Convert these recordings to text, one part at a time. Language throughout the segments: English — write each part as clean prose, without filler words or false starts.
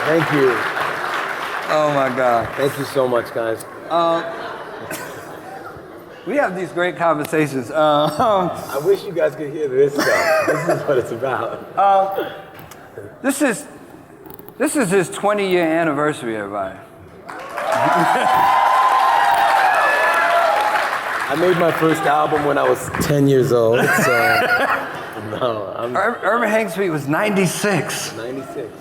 Thank you. Oh my God. Thank you so much, guys. We have these great conversations. I wish you guys could hear this stuff. This is what it's about. This is his 20-year anniversary, everybody. I made my first album when I was 10 years old, so no, I'm Urban Hang Suite was 96. 96.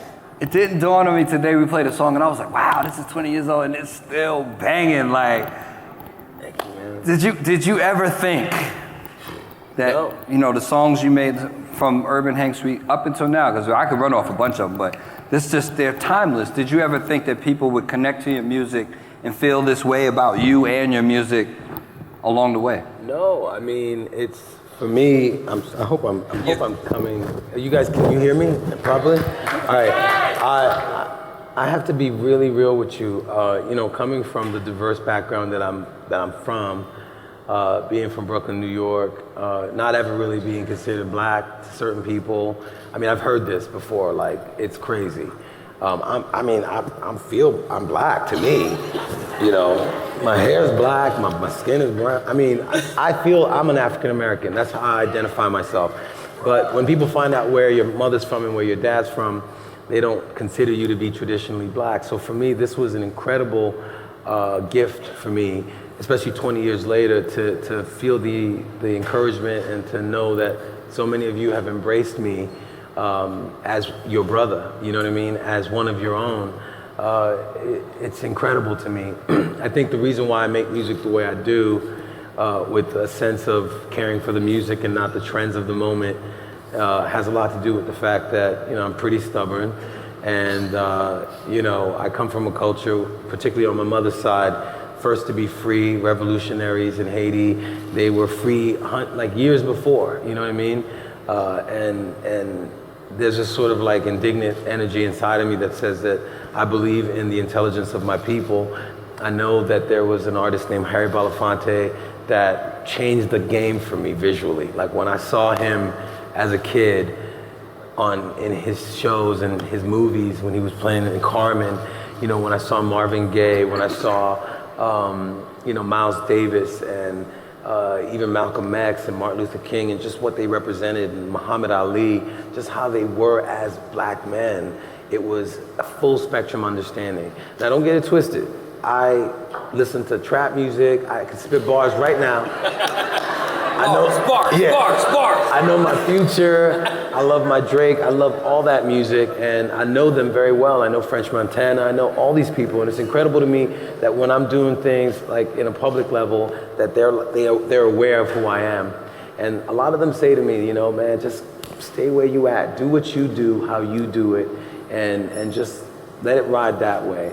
It didn't dawn on me today. We played a song and I was like, wow, this is 20 years old and it's still banging. Like, Thank you, man. did you ever think that, No. you know, the songs you made from Urban Hang Suite up until now, because I could run off a bunch of them, but they're timeless. Did you ever think that people would connect to your music and feel this way about you and your music along the way? No, I mean, it's, for me, I hope I'm coming. You guys, can you hear me properly? All right, I have to be really real with you. You know, coming from the diverse background that I'm from, being from Brooklyn, New York, not ever really being considered black to certain people. I mean, I've heard this before, like, it's crazy. I'm black to me, you know. My hair's black, my skin is brown. I mean, I feel I'm an African American. That's how I identify myself. But when people find out where your mother's from and where your dad's from, they don't consider you to be traditionally black. So for me, this was an incredible gift for me, especially 20 years later, to feel the encouragement and to know that so many of you have embraced me as your brother, you know what I mean, as one of your own. It's incredible to me. I think the reason why I make music the way I do, with a sense of caring for the music and not the trends of the moment, has a lot to do with the fact that, you know, I'm pretty stubborn. And, you know, I come from a culture, particularly on my mother's side, first to be free, revolutionaries in Haiti. They were free like years before, you know what I mean? And there's this sort of like indignant energy inside of me that says that I believe in the intelligence of my people. I know that there was an artist named Harry Belafonte that changed the game for me visually. Like when I saw him as a kid in his shows and his movies, when he was playing in Carmen, you know, when I saw Marvin Gaye, when I saw, you know, Miles Davis and even Malcolm X and Martin Luther King and just what they represented, and Muhammad Ali, just how they were as black men. It was a full spectrum understanding. Now don't get it twisted. I listen to trap music. I can spit bars right now. I know, sparks. I know my Future. I love my Drake. I love all that music, and I know them very well. I know French Montana. I know all these people, and it's incredible to me that when I'm doing things like in a public level, that they're aware of who I am. And a lot of them say to me, you know, man, just stay where you at. Do what you do, how you do it, and just let it ride that way.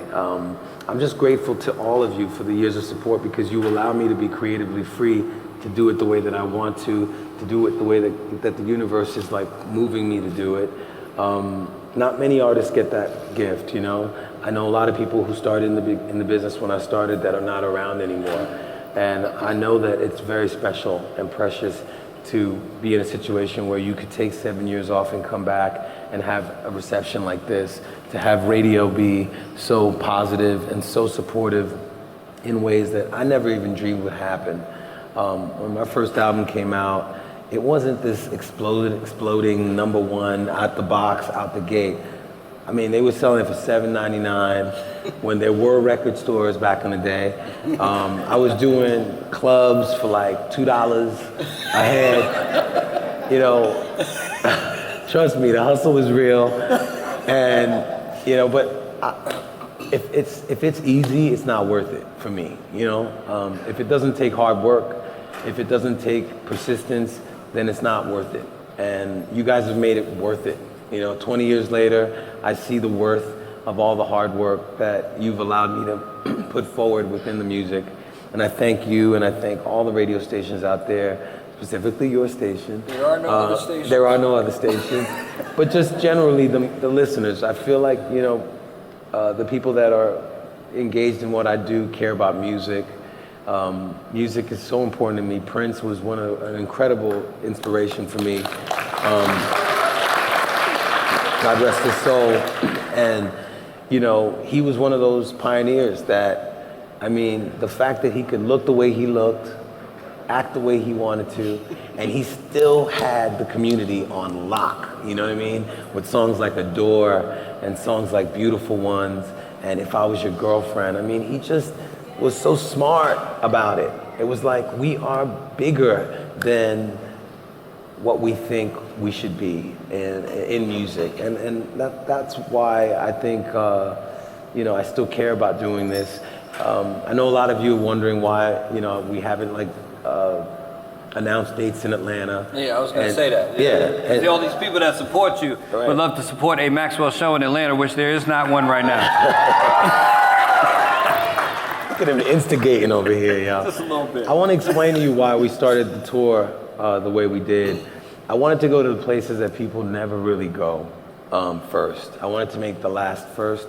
I'm just grateful to all of you for the years of support, because you allow me to be creatively free, to do it the way that I want to do it the way that the universe is like moving me to do it. Not many artists get that gift, you know. I know a lot of people who started in the business when I started that are not around anymore. And I know that it's very special and precious to be in a situation where you could take 7 years off and come back and have a reception like this, to have radio be so positive and so supportive in ways that I never even dreamed would happen. When my first album came out, it wasn't this exploding #1 out the box, out the gate. I mean, they were selling it for $7.99 when there were record stores back in the day. I was doing clubs for like $2 a head. You know, trust me, the hustle was real. And, you know, but if it's easy, it's not worth it for me, you know? If it doesn't take hard work, if it doesn't take persistence, then it's not worth it. And you guys have made it worth it. You know, 20 years later, I see the worth of all the hard work that you've allowed me to put forward within the music. And I thank you, and I thank all the radio stations out there, specifically your station. There are no other stations. There are no other stations. But just generally, the listeners, I feel like, you know, the people that are engaged in what I do care about music. Music is so important to me. Prince was an incredible inspiration for me. God rest his soul. And you know, he was one of those pioneers that, I mean, the fact that he could look the way he looked, act the way he wanted to, and he still had the community on lock, you know what I mean? With songs like Adore and songs like Beautiful Ones and If I Was Your Girlfriend. I mean, he just was so smart about it. It was like, we are bigger than what we think we should be in music. And that's why I think, you know, I still care about doing this. I know a lot of you are wondering why, you know, we haven't like announced dates in Atlanta. Yeah, I was going to say that. Yeah. And all these people that support you would love to support a Maxwell show in Atlanta, which there is not one right now. Look at him instigating over here, y'all. Just a little bit. I want to explain to you why we started the tour the way we did. I wanted to go to the places that people never really go first. I wanted to make the last first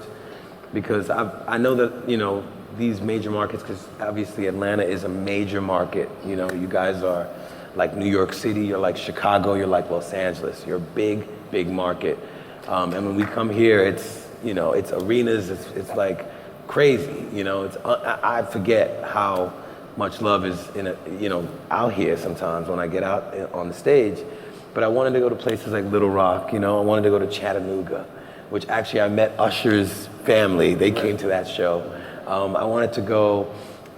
because I know that, you know, these major markets, because obviously Atlanta is a major market. You know, you guys are like New York City, you're like Chicago, you're like Los Angeles. You're a big, big market. And when we come here, it's, you know, it's arenas, it's like crazy. You know, I forget how much love is in a, you know, out here sometimes when I get out on the stage. But I wanted to go to places like Little Rock, you know, I wanted to go to Chattanooga, which actually I met Usher's family. They came to that show. I wanted to go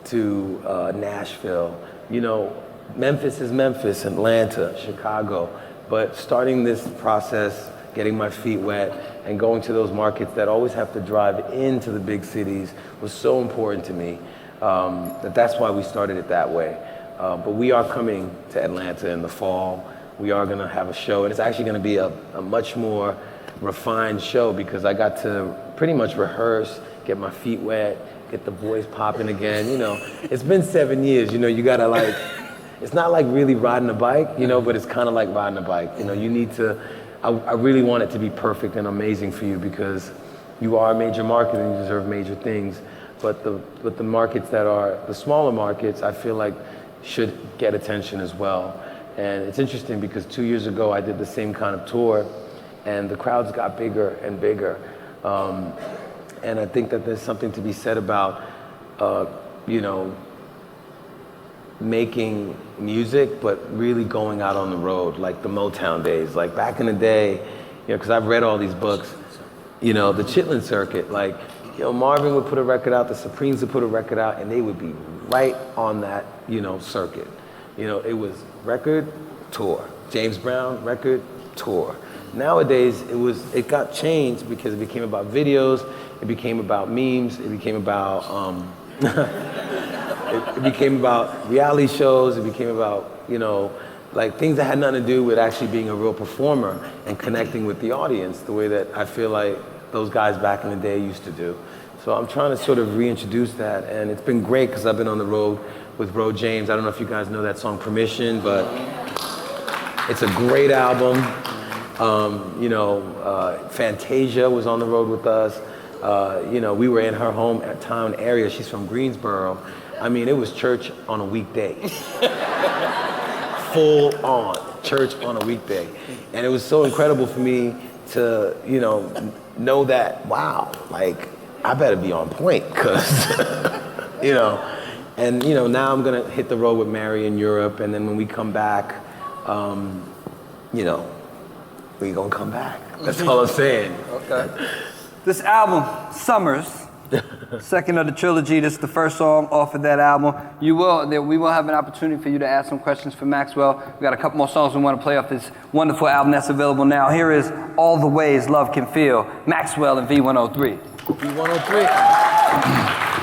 to Nashville. You know, Memphis is Memphis, Atlanta, Chicago. But starting this process, getting my feet wet, and going to those markets that always have to drive into the big cities was so important to me. That's why we started it that way. But we are coming to Atlanta in the fall. We are gonna have a show, and it's actually gonna be a much more refined show because I got to pretty much rehearse, get my feet wet, get the voice popping again. You know, it's been 7 years, you know, you gotta like, it's not like really riding a bike, you know, but it's kind of like riding a bike. You know, you need to, I really want it to be perfect and amazing for you because you are a major market and you deserve major things. But the markets that are the smaller markets, I feel like should get attention as well. And it's interesting because 2 years ago I did the same kind of tour and the crowds got bigger and bigger. And I think that there's something to be said about, you know, making music, but really going out on the road, like the Motown days. Like back in the day, you know, because I've read all these books, you know, the Chitlin circuit, like, you know, Marvin would put a record out, the Supremes would put a record out, and they would be right on that, you know, circuit. You know, it was record, tour. James Brown, record, tour. Nowadays, it got changed because it became about videos, it became about memes, it became about, it became about reality shows, it became about, you know, like things that had nothing to do with actually being a real performer and connecting with the audience the way that I feel like those guys back in the day used to do. So I'm trying to sort of reintroduce that, and it's been great because I've been on the road with Bro James. I don't know if you guys know that song Permission, but it's a great album. You know, Fantasia was on the road with us. You know, we were in her hometown area. She's from Greensboro. I mean, it was church on a weekday. Full on church on a weekday. And it was so incredible for me to, you know that, wow, like, I better be on point, because, you know, and, you know, now I'm going to hit the road with Mary in Europe, and then when we come back, you know, we going to come back. That's all I'm saying. Okay. This album, Summers, second of the trilogy, this is the first song off of that album. We will have an opportunity for you to ask some questions for Maxwell. We got a couple more songs we want to play off this wonderful album that's available now. Here is All the Ways Love Can Feel, Maxwell and V-103. V-103.